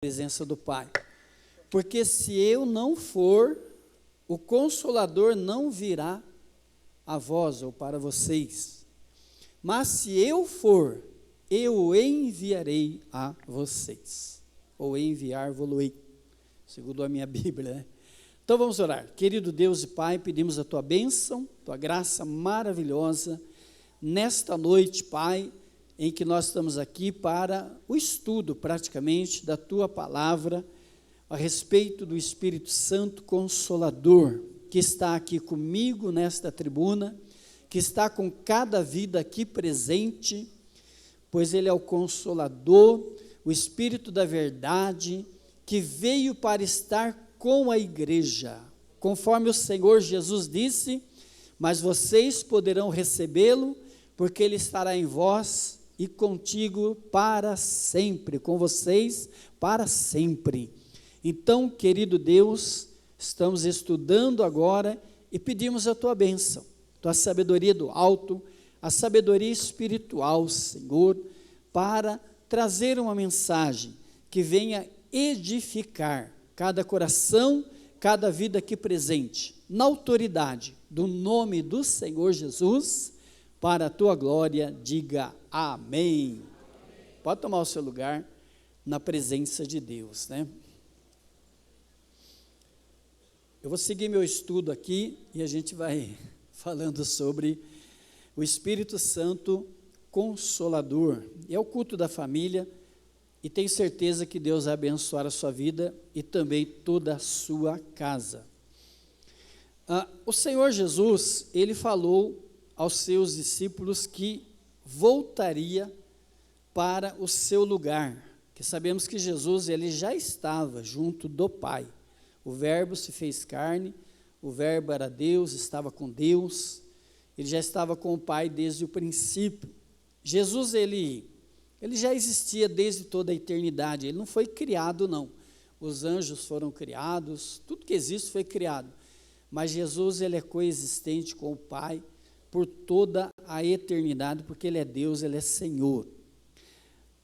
presença do Pai. Porque se eu não for, o Consolador não virá a vós ou para vocês. Mas se eu for, eu o enviarei a vocês. Ou enviar-vos-ei, segundo a minha Bíblia, né? Então vamos orar. Querido Deus e Pai, pedimos a Tua bênção, Tua graça maravilhosa, nesta noite, Pai, em que nós estamos aqui para o estudo, praticamente, da Tua Palavra, a respeito do Espírito Santo Consolador, que está aqui comigo nesta tribuna, que está com cada vida aqui presente, pois Ele é o Consolador, o Espírito da verdade, que veio para estar com a igreja, conforme o Senhor Jesus disse, mas vocês poderão recebê-lo, porque Ele estará em vós e contigo para sempre, com vocês para sempre. Então, querido Deus, estamos estudando agora e pedimos a Tua bênção, Tua sabedoria do alto, a sabedoria espiritual, Senhor, para trazer uma mensagem que venha edificar cada coração, cada vida aqui presente, na autoridade do nome do Senhor Jesus, para a Tua glória, diga amém. Pode tomar o seu lugar na presença de Deus, né? Eu vou seguir meu estudo aqui e a gente vai falando sobre o Espírito Santo Consolador. É o culto da família e tenho certeza que Deus vai abençoar a sua vida e também toda a sua casa. O Senhor Jesus, Ele falou aos seus discípulos que voltaria para o seu lugar, que sabemos que Jesus, Ele já estava junto do Pai. O Verbo se fez carne, o Verbo era Deus, estava com Deus, Ele já estava com o Pai desde o princípio. Jesus, ele já existia desde toda a eternidade, Ele não foi criado não, os anjos foram criados, tudo que existe foi criado, mas Jesus, Ele é coexistente com o Pai por toda a eternidade, porque Ele é Deus, Ele é Senhor.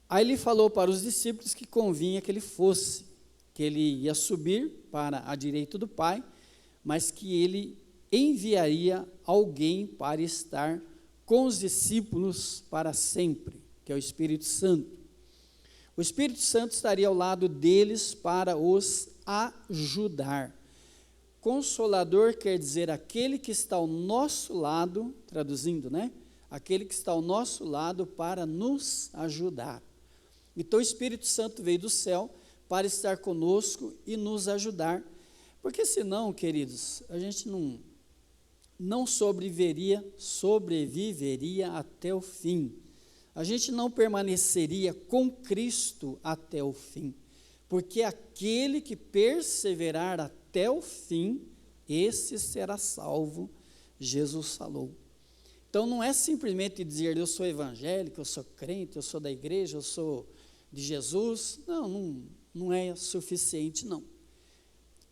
Aí Ele falou para os discípulos que convinha que Ele fosse, que Ele ia subir para a direita do Pai, mas que Ele enviaria alguém para estar com os discípulos para sempre, que é o Espírito Santo. O Espírito Santo estaria ao lado deles para os ajudar. Consolador quer dizer aquele que está ao nosso lado, traduzindo, né? Aquele que está ao nosso lado para nos ajudar. Então o Espírito Santo veio do céu para estar conosco e nos ajudar, porque senão, queridos, a gente não sobreviveria até o fim, a gente não permaneceria com Cristo até o fim, porque aquele que perseverar até o fim, esse será salvo, Jesus falou. Então não é simplesmente dizer eu sou evangélico, eu sou crente, eu sou da igreja, eu sou de Jesus, não é suficiente não.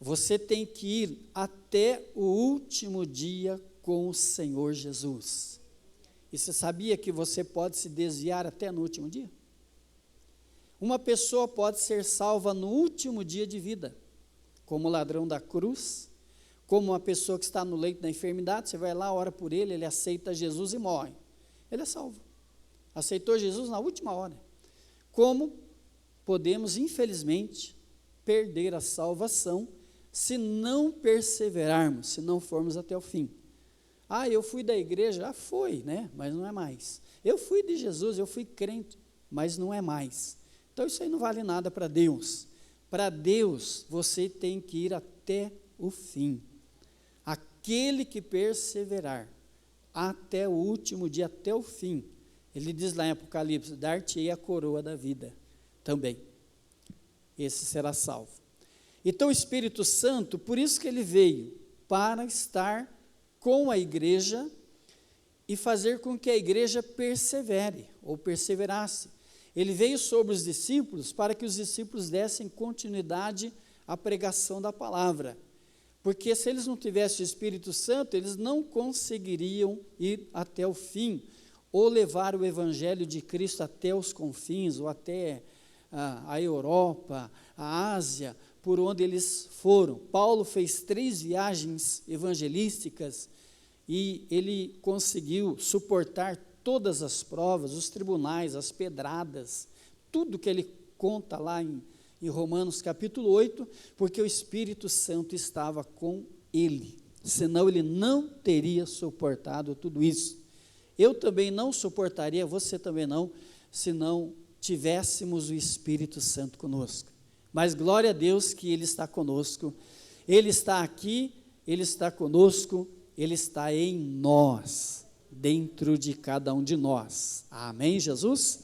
Você tem que ir até o último dia com o Senhor Jesus. E você sabia que você pode se desviar até no último dia? Uma pessoa pode ser salva no último dia de vida, como o ladrão da cruz, como uma pessoa que está no leito da enfermidade, você vai lá, ora por ele, ele aceita Jesus e morre. Ele é salvo. Aceitou Jesus na última hora. Como podemos, infelizmente, perder a salvação se não perseverarmos, se não formos até o fim. Eu fui da igreja, já foi, né? Mas não é mais. Eu fui de Jesus, eu fui crente, mas não é mais. Então isso aí não vale nada para Deus. Para Deus, você tem que ir até o fim. Aquele que perseverar até o último dia, até o fim, ele diz lá em Apocalipse, dar-te-ei a coroa da vida também. Esse será salvo. Então o Espírito Santo, por isso que ele veio, para estar com a igreja e fazer com que a igreja persevere, ou perseverasse. Ele veio sobre os discípulos para que os discípulos dessem continuidade à pregação da palavra. Porque se eles não tivessem o Espírito Santo, eles não conseguiriam ir até o fim, ou levar o Evangelho de Cristo até os confins, ou até a Europa, a Ásia, por onde eles foram. Paulo fez 3 viagens evangelísticas e ele conseguiu suportar todas as provas, os tribunais, as pedradas, tudo que ele conta lá em Romanos capítulo 8, porque o Espírito Santo estava com ele, senão ele não teria suportado tudo isso. Eu também não suportaria, você também não, se não tivéssemos o Espírito Santo conosco. Mas glória a Deus que Ele está conosco, Ele está aqui, Ele está conosco, Ele está em nós, dentro de cada um de nós. Amém, Jesus?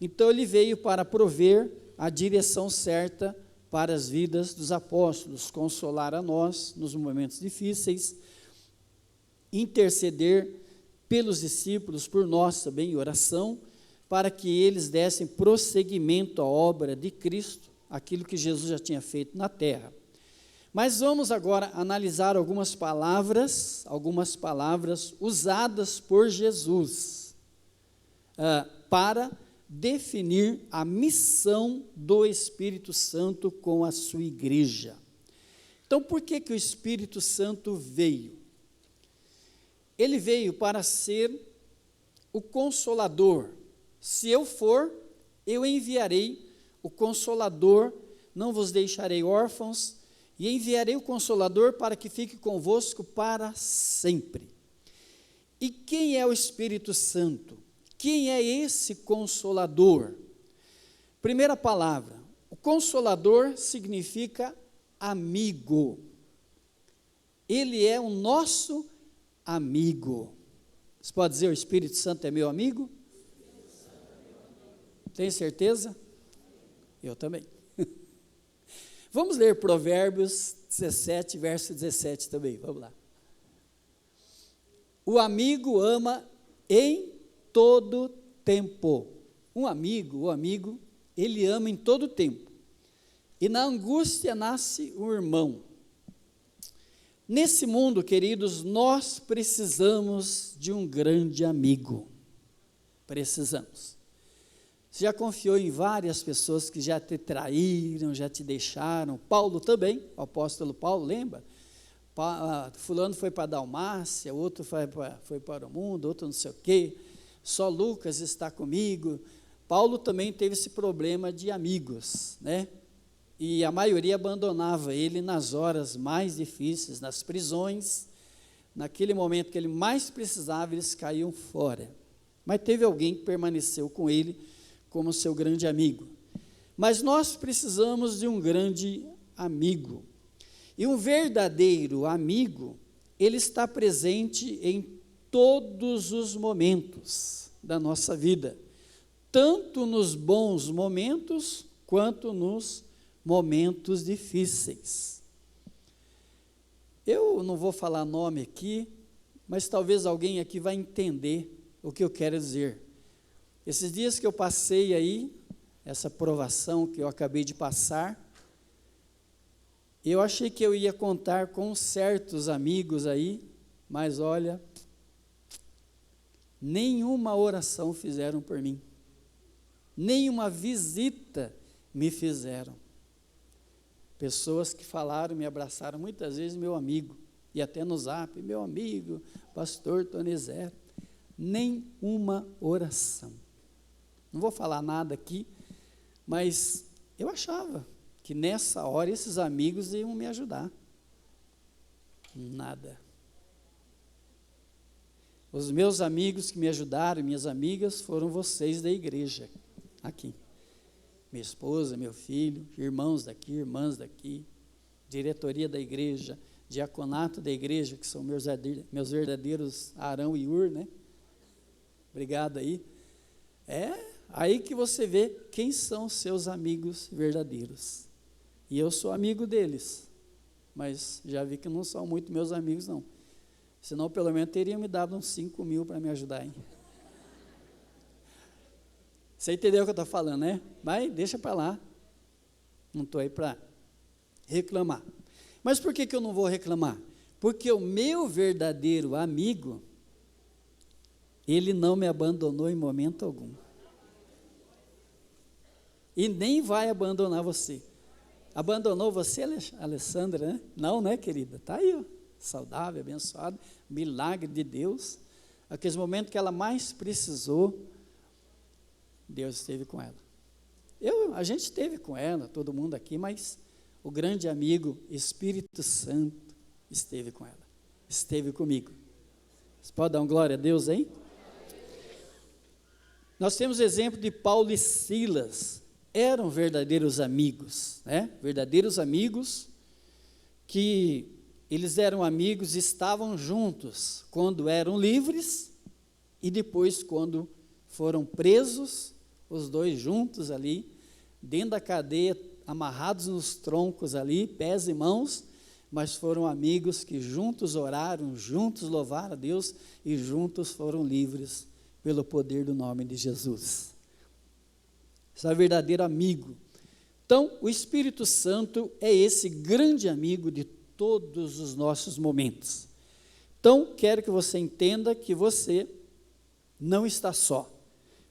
Então Ele veio para prover a direção certa para as vidas dos apóstolos, consolar a nós nos momentos difíceis, interceder pelos discípulos, por nós também em oração, para que eles dessem prosseguimento à obra de Cristo, aquilo que Jesus já tinha feito na terra. Mas vamos agora analisar algumas palavras usadas por Jesus para definir a missão do Espírito Santo com a sua igreja. Então, por que o Espírito Santo veio? Ele veio para ser o Consolador. Se eu for, eu enviarei o Consolador, não vos deixarei órfãos, e enviarei o Consolador para que fique convosco para sempre. E quem é o Espírito Santo? Quem é esse Consolador? Primeira palavra, o Consolador significa amigo. Ele é o nosso amigo. Você pode dizer, o Espírito Santo é meu amigo? Tem certeza? Eu também. Vamos ler Provérbios 17, verso 17 também, vamos lá. O amigo ama em todo tempo. O amigo, ele ama em todo tempo. E na angústia nasce um irmão. Nesse mundo, queridos, nós precisamos de um grande amigo. Precisamos. Você já confiou em várias pessoas que já te traíram, já te deixaram? Paulo também, o apóstolo Paulo, lembra? Fulano foi para a Dalmácia, outro foi para o mundo, outro não sei o quê, só Lucas está comigo. Paulo também teve esse problema de amigos, né? E a maioria abandonava ele nas horas mais difíceis, nas prisões, naquele momento que ele mais precisava, eles caíam fora. Mas teve alguém que permaneceu com ele como seu grande amigo. Mas nós precisamos de um grande amigo. E um verdadeiro amigo, ele está presente em todos os momentos da nossa vida, tanto nos bons momentos, quanto nos momentos difíceis. Eu não vou falar nome aqui, mas talvez alguém aqui vai entender o que eu quero dizer. Esses dias que eu passei aí, essa provação que eu acabei de passar, eu achei que eu ia contar com certos amigos aí, mas olha, nenhuma oração fizeram por mim, nenhuma visita me fizeram. Pessoas que falaram, me abraçaram, muitas vezes meu amigo, e até no zap, meu amigo, pastor Tonizete, nenhuma oração. Não vou falar nada aqui, mas eu achava que nessa hora esses amigos iam me ajudar. Nada. Os meus amigos que me ajudaram, minhas amigas, foram vocês da igreja, aqui. Minha esposa, meu filho, irmãos daqui, irmãs daqui, diretoria da igreja, diaconato da igreja, que são meus verdadeiros Arão e Ur, né? Obrigado aí. É aí que você vê quem são os seus amigos verdadeiros. E eu sou amigo deles, mas já vi que não são muito meus amigos, não. Senão, pelo menos, teriam me dado uns 5 mil para me ajudar, hein? Você entendeu o que eu estou falando, né? Mas deixa para lá. Não estou aí para reclamar. Mas por que eu não vou reclamar? Porque o meu verdadeiro amigo, ele não me abandonou em momento algum. e nem vai abandonar você. Abandonou você, Alessandra, né? Não, né, querida? Está aí, ó, saudável, abençoada, milagre de Deus. Aqueles momentos que ela mais precisou, Deus esteve com ela. A gente esteve com ela, todo mundo aqui, mas o grande amigo Espírito Santo esteve com ela, esteve comigo. Você pode dar um glória a Deus aí? Nós temos o exemplo de Paulo e Silas, eram verdadeiros amigos, né? Verdadeiros amigos, que eles eram amigos, estavam juntos quando eram livres e depois quando foram presos, os dois juntos ali, dentro da cadeia, amarrados nos troncos ali, pés e mãos, mas foram amigos que juntos oraram, juntos louvaram a Deus e juntos foram livres pelo poder do nome de Jesus. Esse é o verdadeiro amigo. Então, o Espírito Santo é esse grande amigo de todos os nossos momentos. Então, quero que você entenda que você não está só.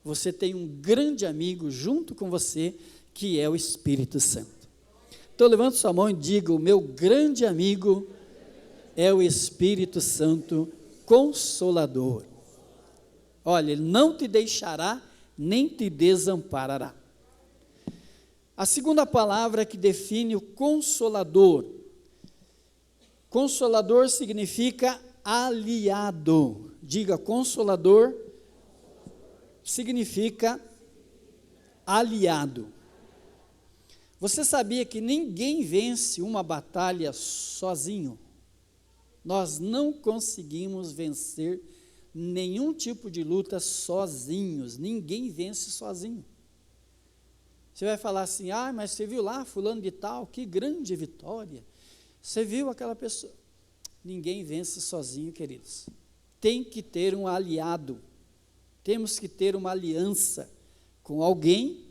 Você tem um grande amigo junto com você, que é o Espírito Santo. Então, levante sua mão e diga: o meu grande amigo é o Espírito Santo Consolador. Olha, ele não te deixará, nem te desamparará. A segunda palavra que define o Consolador. Consolador significa aliado. Diga, Consolador significa aliado. Você sabia que ninguém vence uma batalha sozinho? Nós não conseguimos vencer nenhum tipo de luta sozinhos, ninguém vence sozinho. Você vai falar assim: ah, mas você viu lá fulano de tal, que grande vitória, você viu aquela pessoa. Ninguém vence sozinho, queridos. Tem que ter um aliado, temos que ter uma aliança com alguém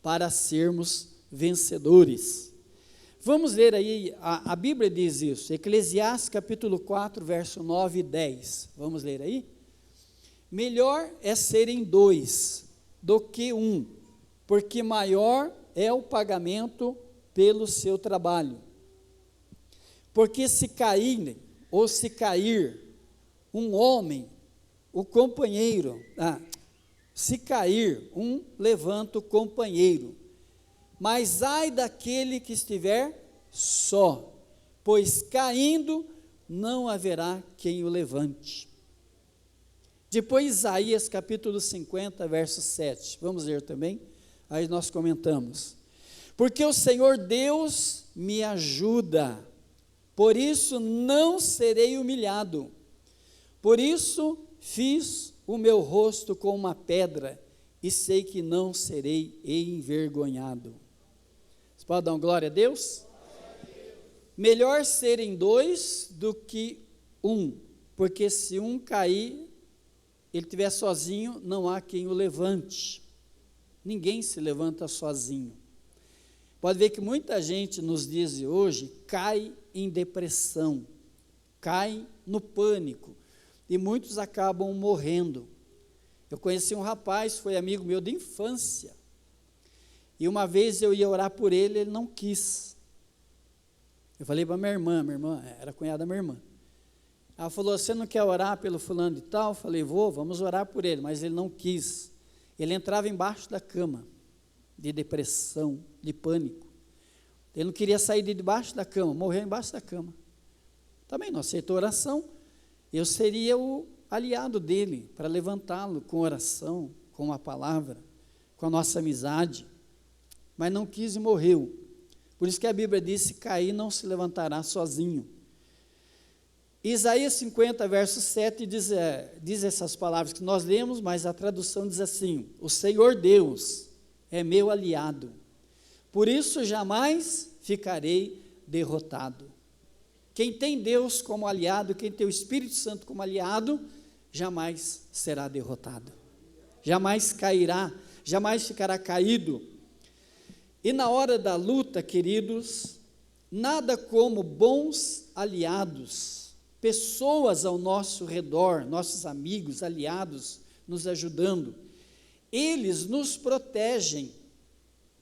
para sermos vencedores. Vamos ler aí, a Bíblia diz isso, Eclesiastes capítulo 4, verso 9 e 10, vamos ler aí? Melhor é serem dois do que um, porque maior é o pagamento pelo seu trabalho. Porque se caírem, ou se cair, um homem, o companheiro, se cair, um levanta o companheiro, mas ai daquele que estiver só, pois caindo não haverá quem o levante. Depois Isaías capítulo 50, verso 7, vamos ler também, aí nós comentamos. Porque o Senhor Deus me ajuda, por isso não serei humilhado, por isso fiz o meu rosto com uma pedra, e sei que não serei envergonhado. Você pode dar uma glória a Deus? Melhor serem dois do que um, porque se um cair, ele estiver sozinho, não há quem o levante. Ninguém se levanta sozinho. Pode ver que muita gente nos dias de hoje cai em depressão, cai no pânico, e muitos acabam morrendo. Eu conheci um rapaz, foi amigo meu de infância, e uma vez eu ia orar por ele, ele não quis. Eu falei para minha irmã era cunhada da minha irmã, ela falou: você não quer orar pelo fulano de tal? Eu falei: vamos orar por ele, mas ele não quis. Ele entrava embaixo da cama, de depressão, de pânico, ele não queria sair de debaixo da cama, morreu embaixo da cama, também não aceitou oração. Eu seria o aliado dele, para levantá-lo com oração, com a palavra, com a nossa amizade, mas não quis e morreu. Por isso que a Bíblia diz: se cair não se levantará sozinho. Isaías 50, verso 7 diz essas palavras que nós lemos, mas a tradução diz assim: o Senhor Deus é meu aliado, por isso jamais ficarei derrotado. Quem tem Deus como aliado, quem tem o Espírito Santo como aliado, jamais será derrotado, jamais cairá, jamais ficará caído. E na hora da luta, queridos, nada como bons aliados, pessoas ao nosso redor, nossos amigos, aliados, nos ajudando. Eles nos protegem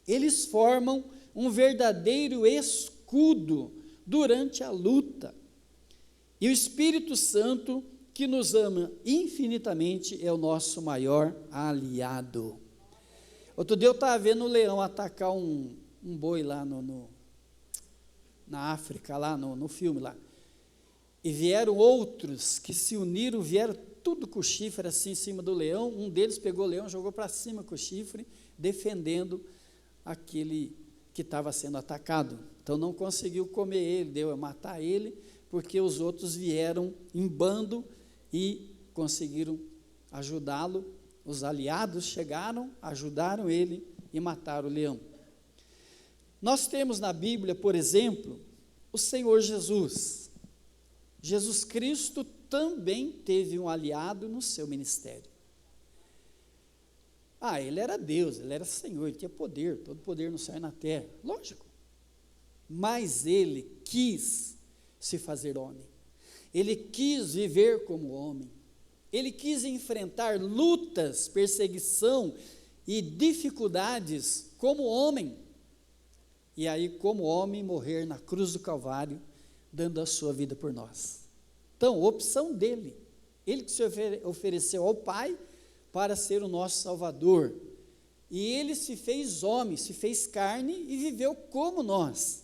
Eles formam um verdadeiro escudo durante a luta. E o Espírito Santo, que nos ama infinitamente, é o nosso maior aliado. Outro dia eu estava vendo o leão atacar um boi lá na África, lá no filme lá. E vieram outros que se uniram, vieram tudo com o chifre assim em cima do leão. Um deles pegou o leão, jogou para cima com o chifre, defendendo aquele que estava sendo atacado. Então não conseguiu comer ele, deu a matar ele, porque os outros vieram em bando e conseguiram ajudá-lo. Os aliados chegaram, ajudaram ele e mataram o leão. Nós temos na Bíblia, por exemplo, o Senhor Jesus. Jesus Cristo também teve um aliado no seu ministério. Ele era Deus, ele era Senhor, ele tinha poder, todo poder no céu e na terra, lógico. Mas ele quis se fazer homem, ele quis viver como homem, ele quis enfrentar lutas, perseguição e dificuldades como homem, e aí como homem morrer na cruz do Calvário, dando a sua vida por nós. Então, opção dele, ele que se ofereceu ao Pai para ser o nosso Salvador, e ele se fez homem, se fez carne e viveu como nós,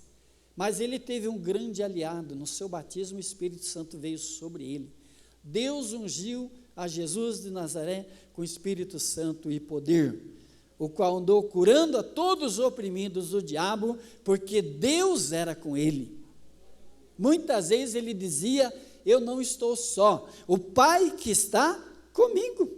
mas ele teve um grande aliado. No seu batismo o Espírito Santo veio sobre ele. Deus ungiu a Jesus de Nazaré com o Espírito Santo e poder, o qual andou curando a todos os oprimidos do diabo, porque Deus era com ele. Muitas vezes ele dizia: eu não estou só, o Pai que está comigo.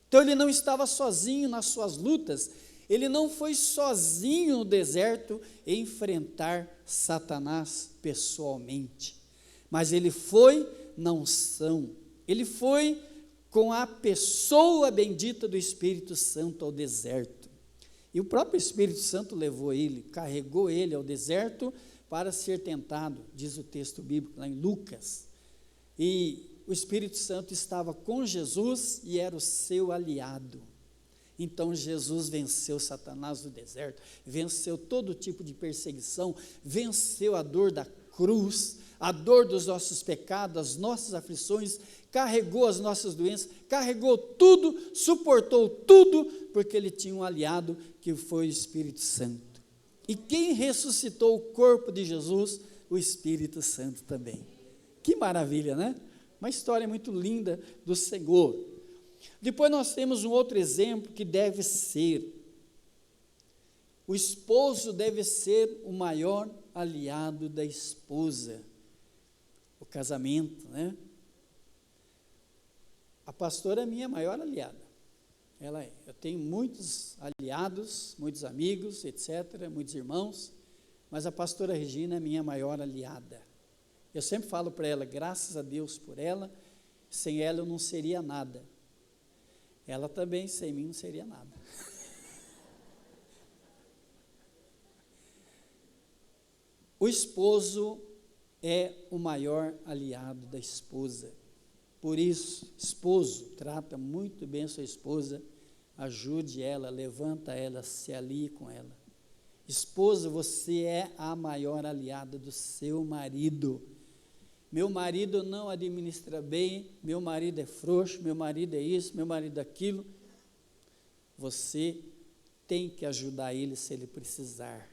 Então ele não estava sozinho nas suas lutas, ele não foi sozinho no deserto enfrentar Satanás pessoalmente, mas ele foi na unção, ele foi com a pessoa bendita do Espírito Santo ao deserto, e o próprio Espírito Santo levou ele, carregou ele ao deserto para ser tentado, diz o texto bíblico lá em Lucas, e o Espírito Santo estava com Jesus e era o seu aliado. Então Jesus venceu Satanás no deserto, venceu todo tipo de perseguição, venceu a dor da cruz, a dor dos nossos pecados, as nossas aflições, carregou as nossas doenças, carregou tudo, suportou tudo, porque ele tinha um aliado que foi o Espírito Santo. E quem ressuscitou o corpo de Jesus? O Espírito Santo também. Que maravilha, né? Uma história muito linda do Senhor. Depois nós temos um outro exemplo que deve ser: o esposo deve ser o maior aliado da esposa. O casamento, né? A pastora é minha maior aliada. Ela é. Eu tenho muitos aliados, muitos amigos, etc., muitos irmãos, mas a pastora Regina é minha maior aliada. Eu sempre falo para ela, graças a Deus por ela, sem ela eu não seria nada. Ela também, sem mim, não seria nada. O esposo é o maior aliado da esposa. Por isso, esposo, trata muito bem a sua esposa, ajude ela, levanta ela, se alie com ela. Esposa, você é a maior aliada do seu marido. Meu marido não administra bem, meu marido é frouxo, meu marido é isso, meu marido é aquilo. Você tem que ajudar ele se ele precisar.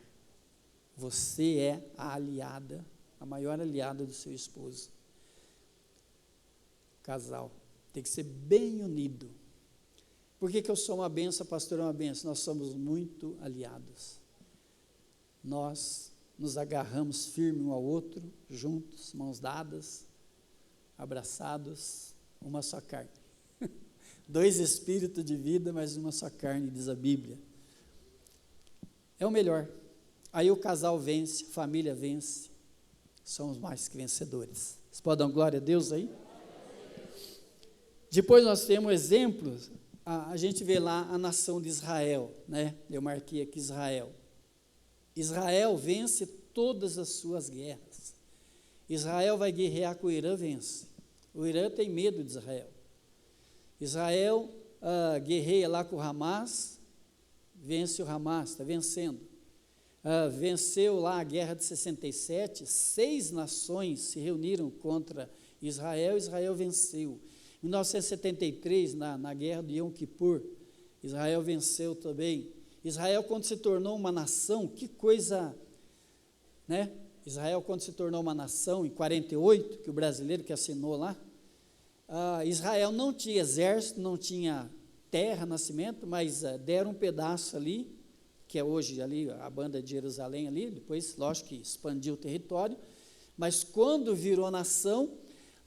Você é a aliada, a maior aliada do seu esposo. Casal, tem que ser bem unido. Por que eu sou uma benção, a pastora é uma benção? Nós somos muito aliados. Nós nos agarramos firme um ao outro, juntos, mãos dadas, abraçados, uma só carne. 2 espíritos de vida, mas uma só carne, diz a Bíblia. É o melhor. Aí o casal vence, a família vence, somos mais que vencedores. Vocês podem dar glória a Deus aí? Depois nós temos exemplos, a gente vê lá a nação de Israel, né? Eu marquei aqui Israel. Israel vence todas as suas guerras. Israel vai guerrear com o Irã, vence. O Irã tem medo de Israel. Israel guerreia lá com o Hamas, vence o Hamas, está vencendo. Venceu lá a guerra de 67, 6 nações se reuniram contra Israel, Israel venceu. Em 1973, na guerra de Yom Kippur, Israel venceu também. Israel, quando se tornou uma nação, que coisa, né? Israel, quando se tornou uma nação, em 48, que o brasileiro que assinou lá, Israel não tinha exército, não tinha terra, nascimento, mas deram um pedaço ali, que é hoje ali a banda de Jerusalém ali, depois, lógico que expandiu o território, mas quando virou nação,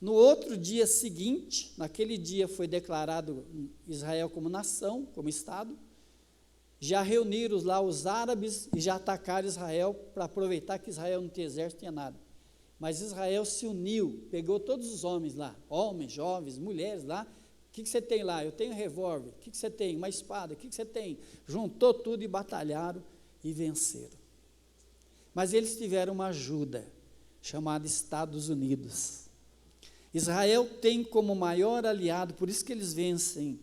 no outro dia seguinte, naquele dia foi declarado Israel como nação, como Estado, já reuniram lá os árabes e já atacaram Israel para aproveitar que Israel não tinha exército, não tinha nada. Mas Israel se uniu, pegou todos os homens lá, homens, jovens, mulheres lá. O que você tem lá? Eu tenho revólver. O que você tem? Uma espada. O que você tem? Juntou tudo e batalharam e venceram. Mas eles tiveram uma ajuda, chamada Estados Unidos. Israel tem como maior aliado, por isso que eles vencem.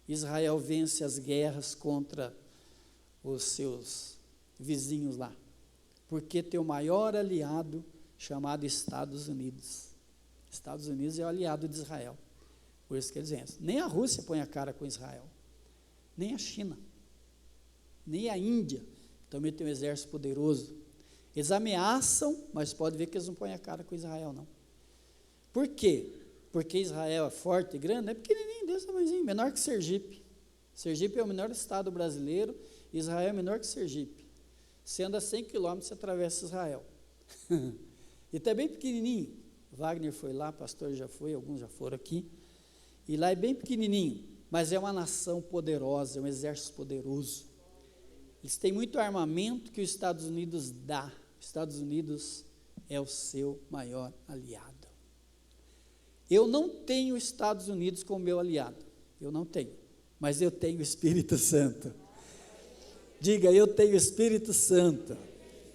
Israel vence as guerras contra os seus vizinhos lá, porque tem o maior aliado chamado Estados Unidos. Estados Unidos é o aliado de Israel, por isso que eles vencem. Nem a Rússia põe a cara com Israel, nem a China, nem a Índia, também tem um exército poderoso. Eles ameaçam, mas pode ver que eles não põem a cara com Israel, não. Por quê? Porque Israel é forte e grande, é pequenininho, desse tamanhozinho, menor que Sergipe. Sergipe é o menor estado brasileiro, Israel é menor que Sergipe. Você anda 100 quilômetros, você atravessa Israel. E está bem pequenininho. Wagner foi lá, pastor já foi, alguns já foram aqui. E lá é bem pequenininho, mas é uma nação poderosa, é um exército poderoso. Eles têm muito armamento que os Estados Unidos dá. Os Estados Unidos é o seu maior aliado. Eu não tenho os Estados Unidos como meu aliado, eu não tenho, mas eu tenho o Espírito Santo. Diga, eu tenho o Espírito Santo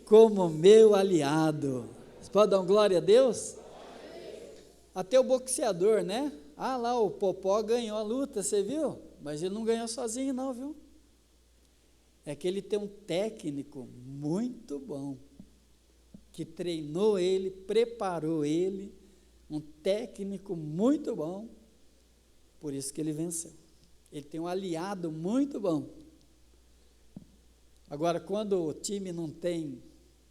como meu aliado. Você pode dar uma glória a Deus? Até o boxeador, né? Lá o Popó ganhou a luta, você viu? Mas ele não ganhou sozinho não, viu? É que ele tem um técnico muito bom, que treinou ele, preparou ele, um técnico muito bom, por isso que ele venceu. Ele tem um aliado muito bom. Agora, quando o time não tem,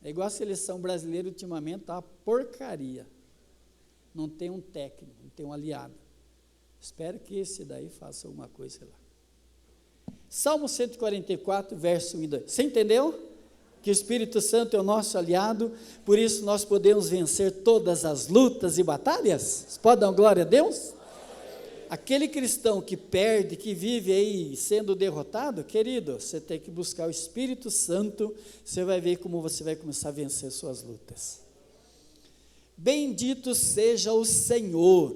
é igual a seleção brasileira ultimamente, está uma porcaria. Não tem um técnico, não tem um aliado. Espero que esse daí faça alguma coisa, sei lá. Salmo 144, verso 1 e 2. Você entendeu? Que o Espírito Santo é o nosso aliado, por isso nós podemos vencer todas as lutas e batalhas? Você pode dar uma glória a Deus? Aquele cristão que perde, que vive aí sendo derrotado, querido, você tem que buscar o Espírito Santo, você vai ver como você vai começar a vencer suas lutas. Bendito seja o Senhor,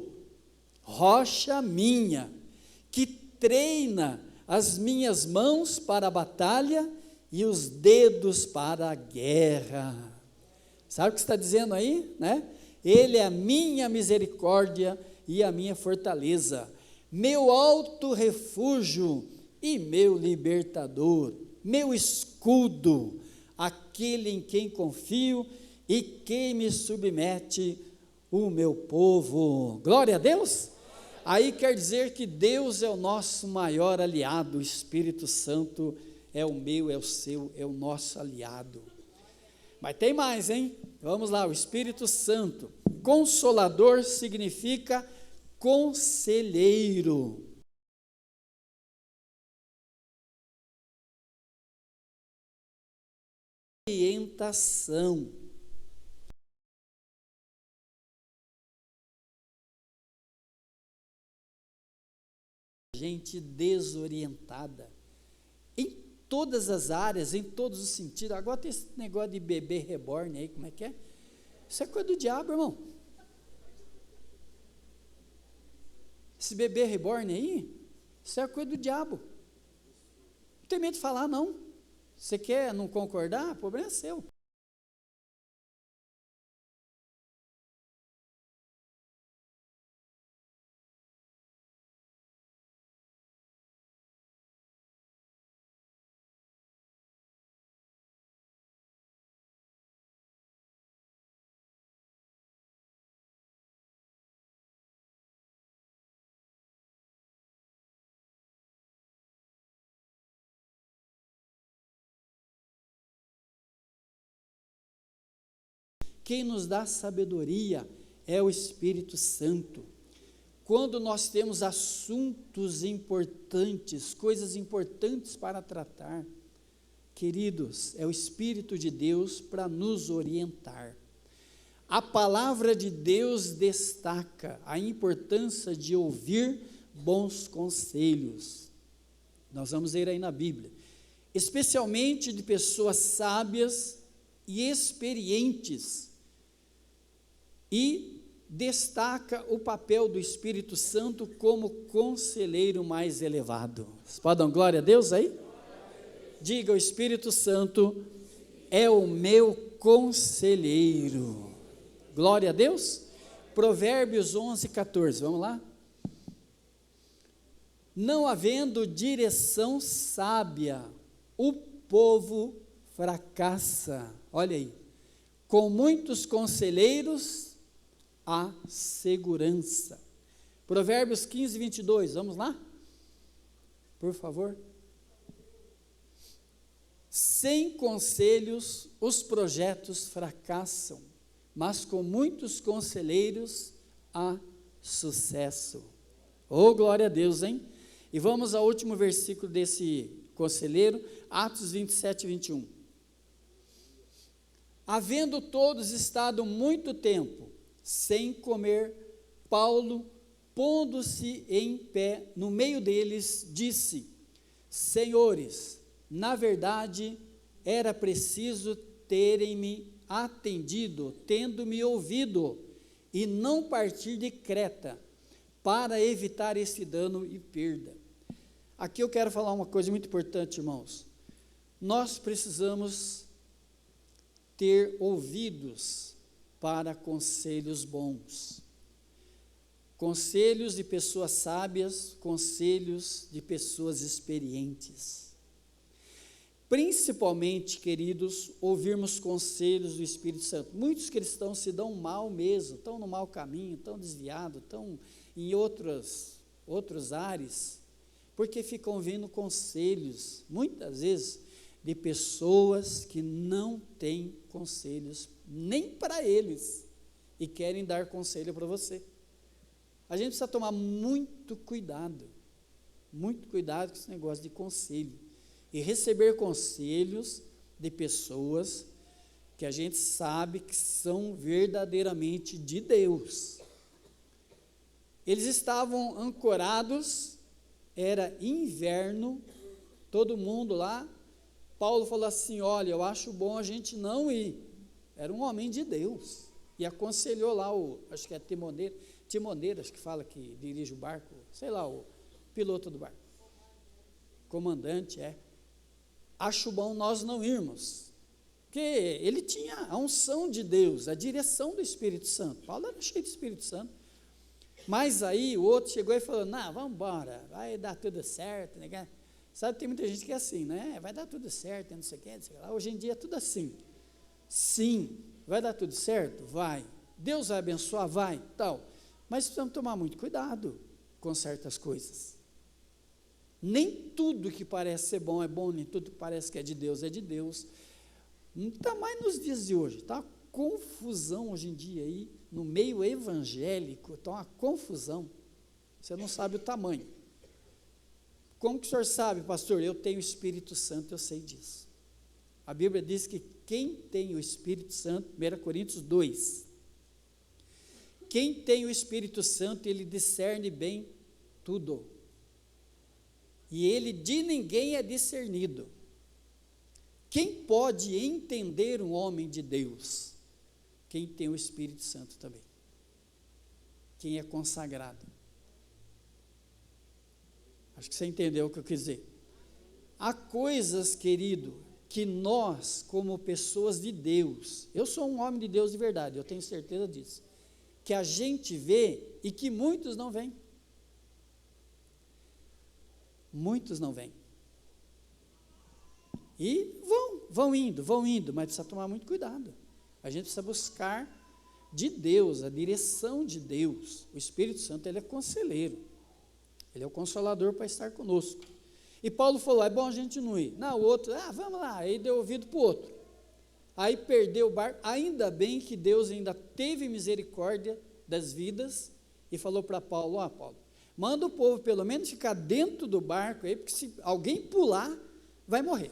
rocha minha, que treina as minhas mãos para a batalha e os dedos para a guerra. Sabe o que está dizendo aí, né? Ele é a minha misericórdia e a minha fortaleza, meu alto refúgio e meu libertador, meu escudo, aquele em quem confio e quem me submete, o meu povo. Glória a Deus! Aí quer dizer que Deus é o nosso maior aliado, o Espírito Santo é o meu, é o seu, é o nosso aliado. Mas tem mais, hein? Vamos lá, o Espírito Santo, consolador significa conselheiro. Orientação. Gente desorientada. Em todas as áreas, em todos os sentidos. Agora tem esse negócio de bebê reborn aí, como é que é? Isso é coisa do diabo, irmão. Esse bebê reborn aí, isso é coisa do diabo. Não tem medo de falar, não. Você quer não concordar? O problema é seu. Quem nos dá sabedoria é o Espírito Santo. Quando nós temos assuntos importantes, coisas importantes para tratar, queridos, é o Espírito de Deus para nos orientar. A palavra de Deus destaca a importância de ouvir bons conselhos. Nós vamos ver aí na Bíblia, especialmente de pessoas sábias e experientes, e destaca o papel do Espírito Santo como conselheiro mais elevado. Vocês podem dar glória a Deus aí? Diga: o Espírito Santo é o meu conselheiro. Glória a Deus. Provérbios 11:14, vamos lá? Não havendo direção sábia, o povo fracassa. Olha aí. Com muitos conselheiros, a segurança. Provérbios 15:22, vamos lá? Por favor. Sem conselhos, os projetos fracassam, mas com muitos conselheiros, há sucesso. Oh, glória a Deus, hein? E vamos ao último versículo desse conselheiro, Atos 27:21. Havendo todos estado muito tempo sem comer, Paulo, pondo-se em pé no meio deles, disse: Senhores, na verdade, era preciso terem-me atendido, tendo-me ouvido, e não partir de Creta, para evitar esse dano e perda. Aqui eu quero falar uma coisa muito importante, irmãos. Nós precisamos ter ouvidos para conselhos bons, conselhos de pessoas sábias, conselhos de pessoas experientes. Principalmente, queridos, ouvirmos conselhos do Espírito Santo. Muitos cristãos se dão mal mesmo, estão no mau caminho, estão desviados, estão em outros ares, porque ficam ouvindo conselhos, muitas vezes, de pessoas que não têm conselhos nem para eles, e querem dar conselho para você. A gente precisa tomar muito cuidado com esse negócio de conselho, e receber conselhos de pessoas que a gente sabe que são verdadeiramente de Deus. Eles estavam ancorados, era inverno, todo mundo lá. Paulo falou assim: olha, eu acho bom a gente não ir. Era um homem de Deus, e aconselhou lá acho que é timoneiro, acho que fala que dirige o barco, sei lá, o piloto do barco, comandante, acho bom nós não irmos, porque ele tinha a unção de Deus, a direção do Espírito Santo. Paulo era cheio do Espírito Santo, mas aí o outro chegou e falou: não, vamos embora, vai dar tudo certo, né? Sabe, tem muita gente que é assim, né? Vai dar tudo certo, não sei o que, não sei o que lá. Hoje em dia é tudo assim. Sim, vai dar tudo certo? Vai. Deus vai abençoar? Vai, tal. Mas precisamos tomar muito cuidado com certas coisas. Nem tudo que parece ser bom é bom, nem tudo que parece que é de Deus é de Deus. Está mais nos dias de hoje, está uma confusão hoje em dia aí, no meio evangélico, está uma confusão. Você não sabe o tamanho. Como que o senhor sabe, pastor? Eu tenho o Espírito Santo, eu sei disso. A Bíblia diz que quem tem o Espírito Santo, 1 Coríntios 2, quem tem o Espírito Santo, ele discerne bem tudo, e ele de ninguém é discernido. Quem pode entender um homem de Deus? Quem tem o Espírito Santo também, quem é consagrado. Acho que você entendeu o que eu quis dizer. Há coisas, querido, que nós, como pessoas de Deus, eu sou um homem de Deus de verdade, eu tenho certeza disso, que a gente vê e que muitos não veem. Muitos não veem. E vão indo, mas precisa tomar muito cuidado. A gente precisa buscar de Deus, a direção de Deus. O Espírito Santo, ele é conselheiro, ele é o consolador para estar conosco. E Paulo falou: é bom a gente não ir. Não, o outro, vamos lá, aí deu ouvido para o outro. aí perdeu o barco. Ainda bem que Deus ainda teve misericórdia das vidas e falou para Paulo: ó, Paulo, manda o povo pelo menos ficar dentro do barco aí, porque se alguém pular, vai morrer.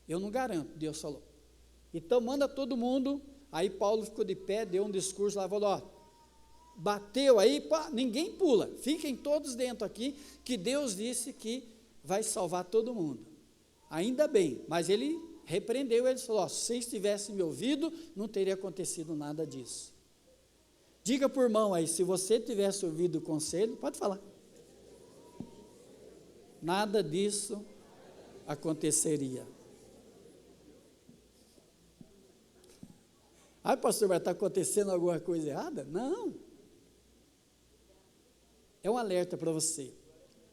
Eu não garanto, Deus falou. Então manda todo mundo. Aí Paulo ficou de pé, deu um discurso lá, falou: ó, bateu aí, pá, ninguém pula, fiquem todos dentro aqui, que Deus disse que vai salvar todo mundo. Ainda bem, mas ele repreendeu, ele falou: ó, se vocês tivessem me ouvido, não teria acontecido nada disso. Diga por mão aí, se você tivesse ouvido o conselho, pode falar. Nada disso aconteceria. Ai, pastor, vai estar acontecendo alguma coisa errada? Não. É um alerta para você.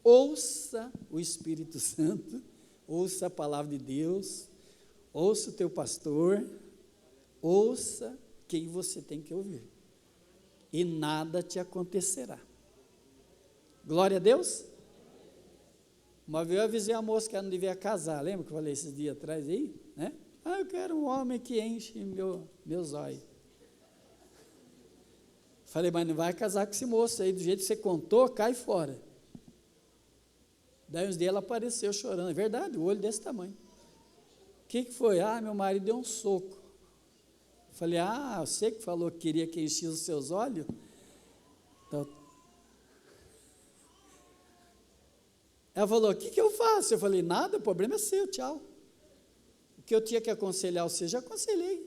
Ouça o Espírito Santo, ouça a palavra de Deus, ouça o teu pastor, ouça quem você tem que ouvir. E nada te acontecerá. Glória a Deus. Uma vez eu avisei a moça que ela não devia casar, lembra que eu falei esses dias atrás aí, né? Ah, eu quero um homem que enche meus olhos. Falei, mas não vai casar com esse moço aí, do jeito que você contou, cai fora. Daí uns dias ela apareceu chorando, é verdade, o olho desse tamanho. O que foi? Ah, meu marido deu um soco. Falei, ah, você que falou que queria que enchesse os seus olhos? Então, ela falou, o que eu faço? Eu falei, nada, o problema é seu, tchau. O que eu tinha que aconselhar você, já aconselhei.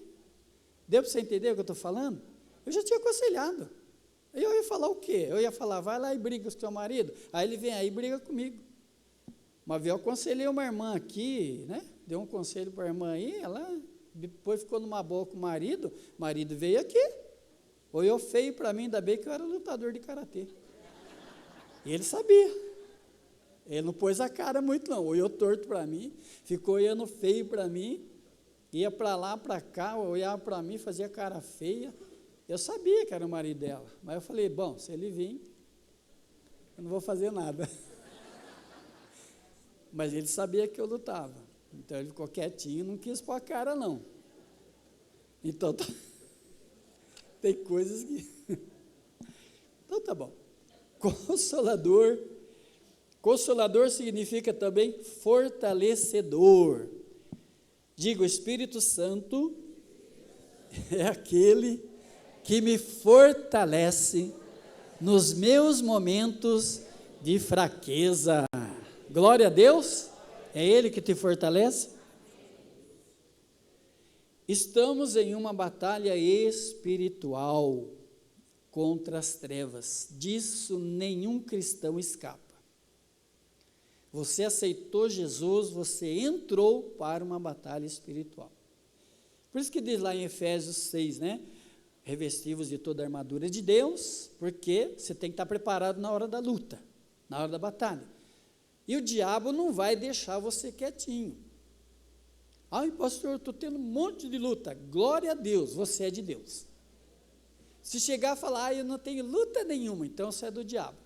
Deu para você entender o que eu estou falando? Eu já tinha aconselhado. Eu ia falar o quê? Eu ia falar, vai lá e briga com o seu marido. Aí ele vem aí e briga comigo. Uma vez eu aconselhei uma irmã aqui, né? Deu um conselho para a irmã aí, ela depois ficou numa boa com o marido veio aqui. Olhou feio para mim, ainda bem que eu era lutador de karatê. E ele sabia. Ele não pôs a cara muito não, olhou torto para mim, ficou olhando feio para mim, ia para lá, para cá, olhava para mim, fazia cara feia. Eu sabia que era o marido dela, mas eu falei, bom, se ele vir, eu não vou fazer nada. Mas ele sabia que eu lutava, então ele ficou quietinho, não quis pôr a cara não. Então, tem coisas que... Então tá bom. Consolador. Consolador significa também fortalecedor. Diga, o Espírito Santo é aquele que me fortalece nos meus momentos de fraqueza. Glória a Deus, é Ele que te fortalece. Estamos em uma batalha espiritual contra as trevas, disso nenhum cristão escapa. Você aceitou Jesus, você entrou para uma batalha espiritual. Por isso que diz lá em Efésios 6, né? Revestivos de toda a armadura de Deus, porque você tem que estar preparado na hora da luta, na hora da batalha. E o diabo não vai deixar você quietinho. Ai, pastor, eu estou tendo um monte de luta. Glória a Deus, você é de Deus. Se chegar a falar, eu não tenho luta nenhuma, então você é do diabo,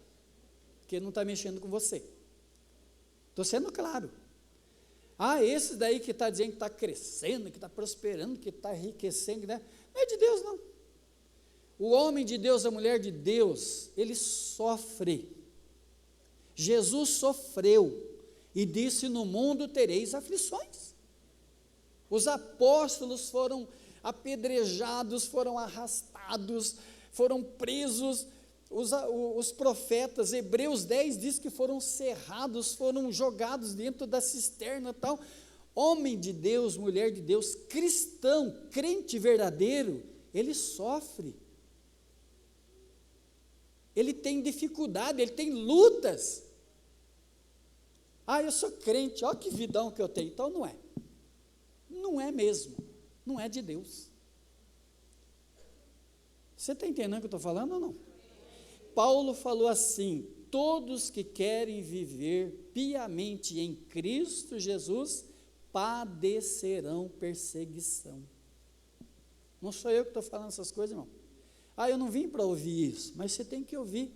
porque não está mexendo com você. Estou sendo claro. Ah, esses daí que está dizendo que está crescendo, que está prosperando, que está enriquecendo, né? Não é de Deus, não. O homem de Deus, a mulher de Deus, ele sofre. Jesus sofreu e disse, no mundo tereis aflições. Os apóstolos foram apedrejados, foram arrastados, foram presos. Os profetas, Hebreus 10 diz que foram cerrados, foram jogados dentro da cisterna e tal. Homem de Deus, mulher de Deus, cristão, crente verdadeiro, ele sofre. Ele tem dificuldade, ele tem lutas. Ah, eu sou crente, olha que vidão que eu tenho. Então não é. Não é mesmo, não é de Deus. Você está entendendo o que eu estou falando ou não? Paulo falou assim, todos que querem viver piamente em Cristo Jesus, padecerão perseguição. Não sou eu que estou falando essas coisas, irmão. Ah, eu não vim para ouvir isso, mas você tem que ouvir.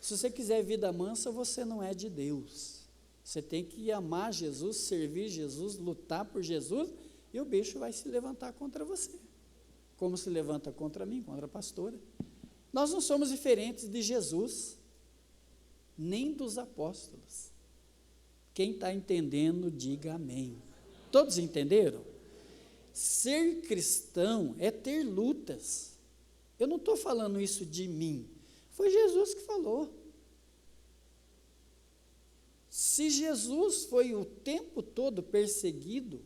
Se você quiser vida mansa, você não é de Deus. Você tem que amar Jesus, servir Jesus, lutar por Jesus, e o bicho vai se levantar contra você, como se levanta contra mim, contra a pastora. Nós não somos diferentes de Jesus, nem dos apóstolos. Quem está entendendo, diga amém. Todos entenderam? Ser cristão é ter lutas. Eu não estou falando isso de mim, foi Jesus que falou. Se Jesus foi o tempo todo perseguido,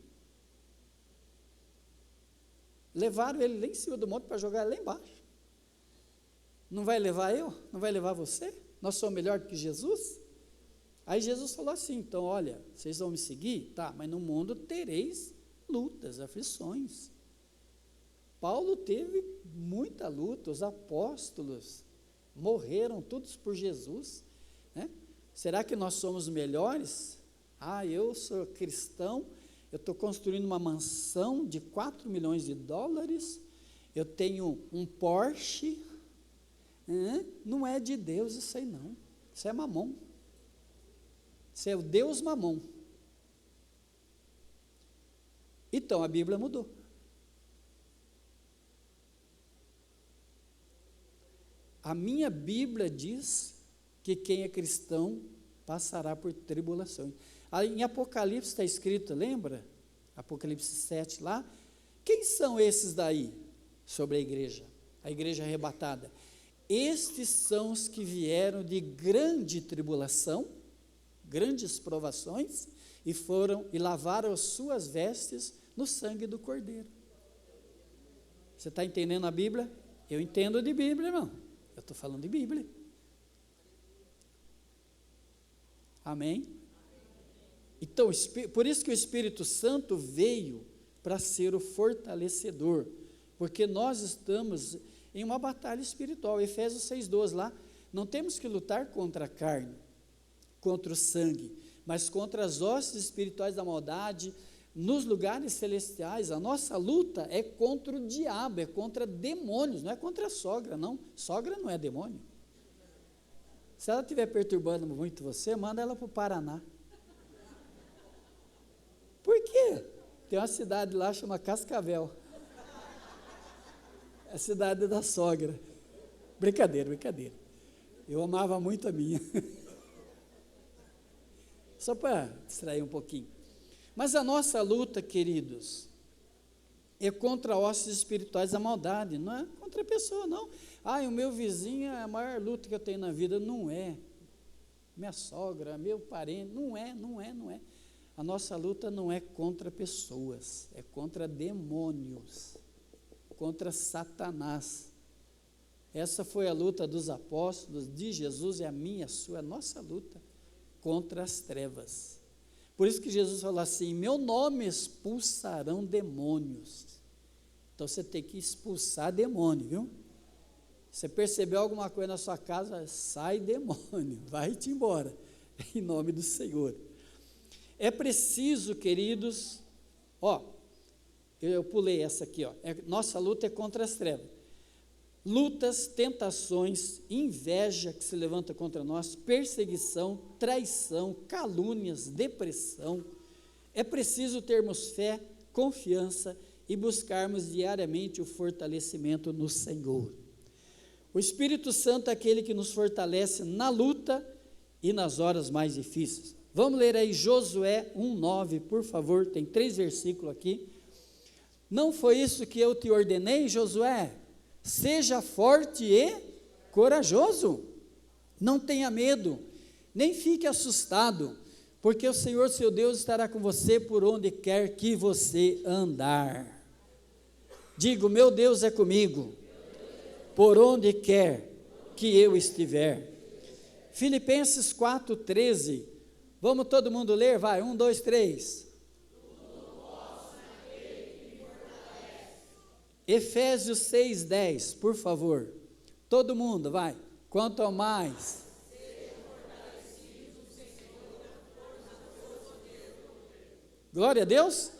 levaram ele lá em cima do monte para jogar ele lá embaixo. Não vai levar eu? Não vai levar você? Nós somos melhor do que Jesus? Aí Jesus falou assim, então, olha, vocês vão me seguir? Tá, mas no mundo tereis lutas, aflições. Paulo teve muita luta, os apóstolos morreram todos por Jesus, né? Será que nós somos melhores? Eu sou cristão, eu estou construindo uma mansão de 4 milhões de dólares, eu tenho um Porsche, não é de Deus isso aí não, isso é mamon, isso é o Deus mamon. Então a Bíblia mudou. A minha Bíblia diz que quem é cristão passará por tribulações. Aí, em Apocalipse está escrito, lembra? Apocalipse 7 lá. Quem são esses daí? Sobre a igreja arrebatada. Estes são os que vieram de grande tribulação, grandes provações, e lavaram as suas vestes no sangue do Cordeiro. Você está entendendo a Bíblia? Eu entendo de Bíblia, irmão. Eu estou falando de Bíblia. Amém? Então, por isso que o Espírito Santo veio para ser o fortalecedor, porque nós estamos em uma batalha espiritual. Efésios 6,12 lá, não temos que lutar contra a carne, contra o sangue, mas contra as hostes espirituais da maldade, nos lugares celestiais. A nossa luta é contra o diabo, é contra demônios, não é contra a sogra, não. Sogra não é demônio. Se ela estiver perturbando muito você, manda ela para o Paraná. Por quê? Tem uma cidade lá chama Cascavel. É a cidade da sogra. Brincadeira. Eu amava muito a minha. Só para distrair um pouquinho. Mas a nossa luta, queridos, é contra hostes espirituais da maldade, não é contra a pessoa, não. O meu vizinho é a maior luta que eu tenho na vida. Não é. Minha sogra, meu parente, não é. A nossa luta não é contra pessoas, é contra demônios, contra Satanás. Essa foi a luta dos apóstolos, de Jesus, e a minha, a sua, a nossa luta contra as trevas. Por isso que Jesus falou assim, em meu nome expulsarão demônios. Então você tem que expulsar demônio, viu? Você percebeu alguma coisa na sua casa, sai demônio, vai-te embora, em nome do Senhor. É preciso, queridos, eu pulei essa aqui, nossa luta é contra as trevas. Lutas, tentações, inveja que se levanta contra nós, perseguição, traição, calúnias, depressão. É preciso termos fé, confiança e buscarmos diariamente o fortalecimento no Senhor. O Espírito Santo é aquele que nos fortalece na luta e nas horas mais difíceis. Vamos ler aí Josué 1:9, por favor, tem 3 versículos aqui. Não foi isso que eu te ordenei, Josué? Seja forte e corajoso, não tenha medo, nem fique assustado, porque o Senhor seu Deus estará com você por onde quer que você andar. Digo, meu Deus é comigo, por onde quer que eu estiver. Filipenses 4:13, vamos todo mundo ler? Vai, 1, 2, 3. Efésios 6:10, por favor, todo mundo, vai, quanto ao mais, glória a Deus,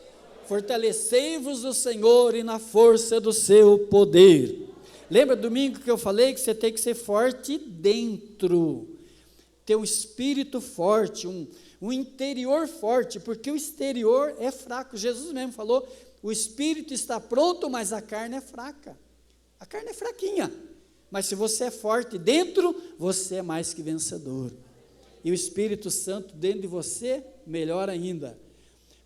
fortalecei-vos o Senhor e na força do seu poder. Lembra domingo que eu falei que você tem que ser forte dentro, ter um espírito forte, um interior forte, porque o exterior é fraco. Jesus mesmo falou, o espírito está pronto, mas a carne é fraca. A carne é fraquinha, mas se você é forte dentro, você é mais que vencedor. E o Espírito Santo dentro de você, melhor ainda.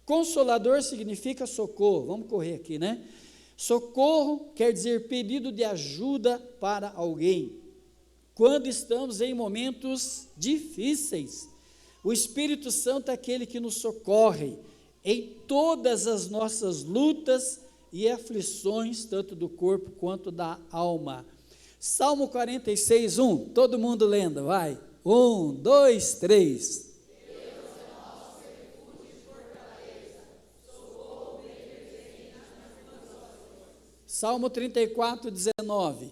Consolador significa socorro. Vamos correr aqui, né? Socorro quer dizer pedido de ajuda para alguém. Quando estamos em momentos difíceis, o Espírito Santo é aquele que nos socorre em todas as nossas lutas e aflições, tanto do corpo quanto da alma. Salmo 46, 1, todo mundo lendo, vai. 1, 2, 3. Salmo 34, 19.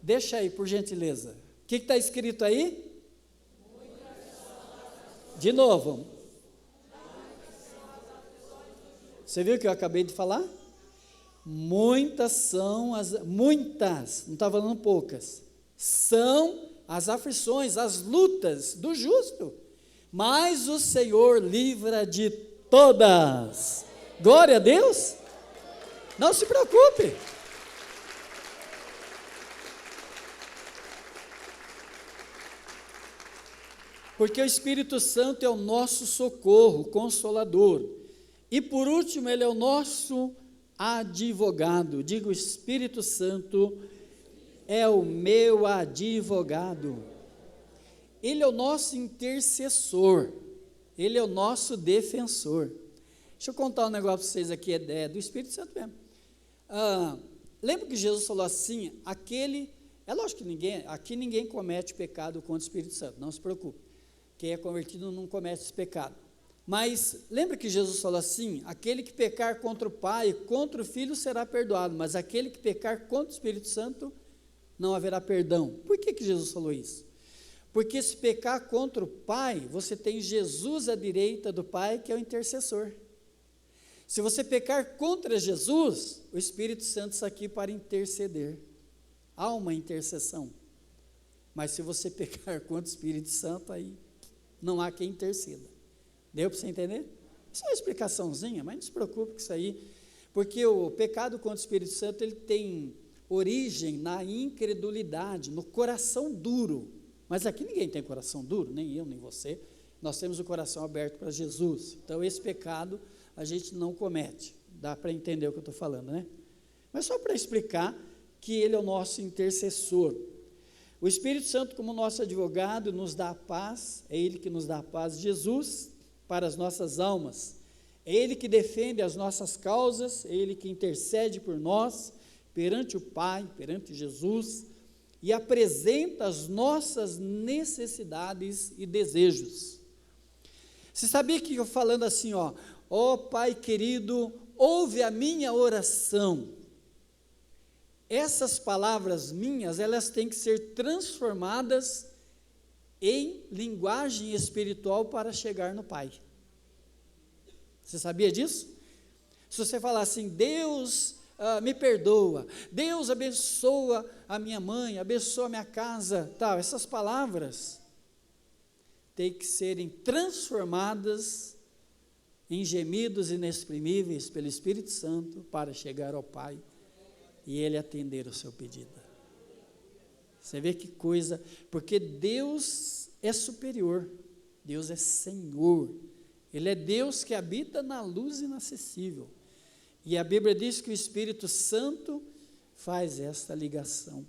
Deixa aí, por gentileza. O que está escrito aí? De novo. Você viu o que eu acabei de falar? Muitas são muitas, não está falando poucas, são as aflições, as lutas do justo, mas o Senhor livra de todas. Glória a Deus. Não se preocupe. Porque o Espírito Santo é o nosso socorro, consolador. E por último, ele é o nosso advogado. Diga, o Espírito Santo é o meu advogado. Ele é o nosso intercessor. Ele é o nosso defensor. Deixa eu contar um negócio para vocês aqui, é do Espírito Santo mesmo. Lembra que Jesus falou assim, é lógico que aqui ninguém comete pecado contra o Espírito Santo, não se preocupe. Quem é convertido não comete esse pecado. Mas lembra que Jesus falou assim, aquele que pecar contra o Pai, contra o Filho será perdoado, mas aquele que pecar contra o Espírito Santo, não haverá perdão. Por que Jesus falou isso? Porque se pecar contra o Pai, você tem Jesus à direita do Pai, que é o intercessor. Se você pecar contra Jesus, o Espírito Santo está aqui para interceder. Há uma intercessão. Mas se você pecar contra o Espírito Santo, aí não há quem interceda. Deu para você entender? Isso é uma explicaçãozinha, mas não se preocupe com isso aí, porque o pecado contra o Espírito Santo, ele tem origem na incredulidade, no coração duro. Mas aqui ninguém tem coração duro, nem eu, nem você. Nós temos o coração aberto para Jesus. Então esse pecado a gente não comete. Dá para entender o que eu estou falando, né? Mas só para explicar que ele é o nosso intercessor. O Espírito Santo, como nosso advogado, nos dá a paz, é Ele que nos dá a paz. Jesus, para as nossas almas, é Ele que defende as nossas causas, é Ele que intercede por nós, perante o Pai, perante Jesus, e apresenta as nossas necessidades e desejos. Você sabia que eu falando assim, ó Pai querido, ouve a minha oração. Essas palavras minhas, elas têm que ser transformadas em linguagem espiritual para chegar no Pai. Você sabia disso? Se você falar assim, Deus me perdoa, Deus abençoa a minha mãe, abençoa a minha casa, tal, essas palavras têm que serem transformadas em gemidos inexprimíveis pelo Espírito Santo para chegar ao Pai e Ele atender o seu pedido. Você vê que coisa, porque Deus é superior, Deus é Senhor, Ele é Deus que habita na luz inacessível, e a Bíblia diz que o Espírito Santo faz esta ligação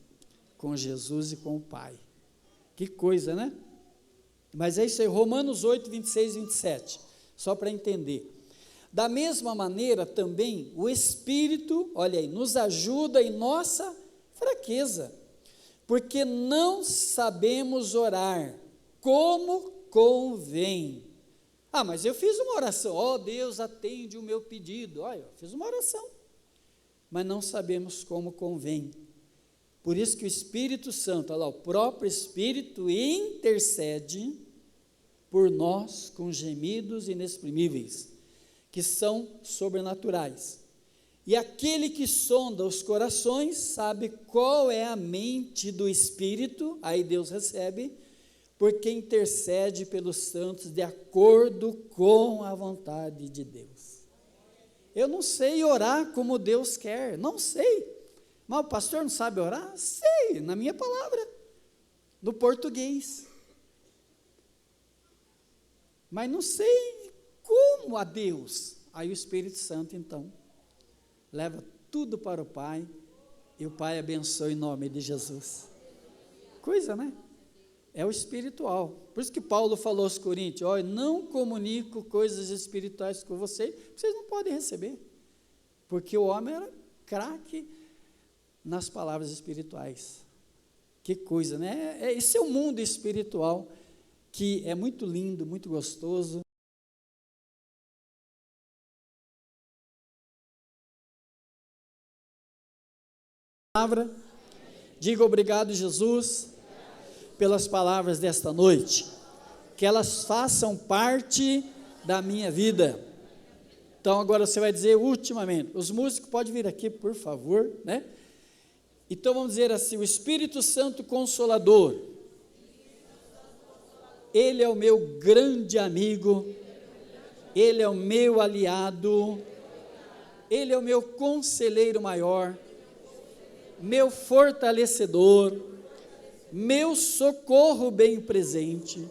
com Jesus e com o Pai. Que coisa, né? Mas é isso aí, Romanos 8, 26 e 27, só para entender. Da mesma maneira também o Espírito, olha aí, nos ajuda em nossa fraqueza, porque não sabemos orar como convém. Mas eu fiz uma oração, Deus atende o meu pedido, eu fiz uma oração, mas não sabemos como convém. Por isso que o Espírito Santo, olha lá, o próprio Espírito intercede por nós com gemidos inexprimíveis, que são sobrenaturais. E aquele que sonda os corações sabe qual é a mente do Espírito, aí Deus recebe, porque intercede pelos santos de acordo com a vontade de Deus. Eu não sei orar como Deus quer, não sei. Mas o pastor não sabe orar? Sei, na minha palavra, no português. Mas não sei como a Deus. Aí o Espírito Santo, então, leva tudo para o Pai, e o Pai abençoa em nome de Jesus. Coisa, né? É o espiritual. Por isso que Paulo falou aos Coríntios: olha, não comunico coisas espirituais com vocês não podem receber. Porque o homem era craque nas palavras espirituais. Que coisa, né? Esse é o mundo espiritual, que é muito lindo, muito gostoso. Palavra, diga obrigado, Jesus, pelas palavras desta noite, que elas façam parte da minha vida. Então agora você vai dizer ultimamente, os músicos podem vir aqui, por favor, né? Então vamos dizer assim: o Espírito Santo Consolador, Ele é o meu grande amigo, Ele é o meu aliado, Ele é o meu conselheiro maior, meu fortalecedor, meu socorro bem presente,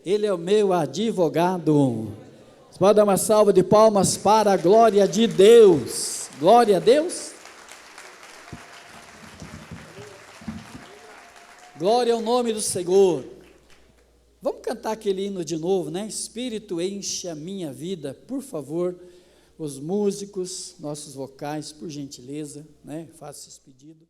Ele é o meu advogado. Você pode dar uma salva de palmas para a glória de Deus. Glória a Deus. Glória ao nome do Senhor. Vamos cantar aquele hino de novo, né? Espírito, enche a minha vida, por favor. Os músicos, nossos vocais, por gentileza, né? Faça esse pedido.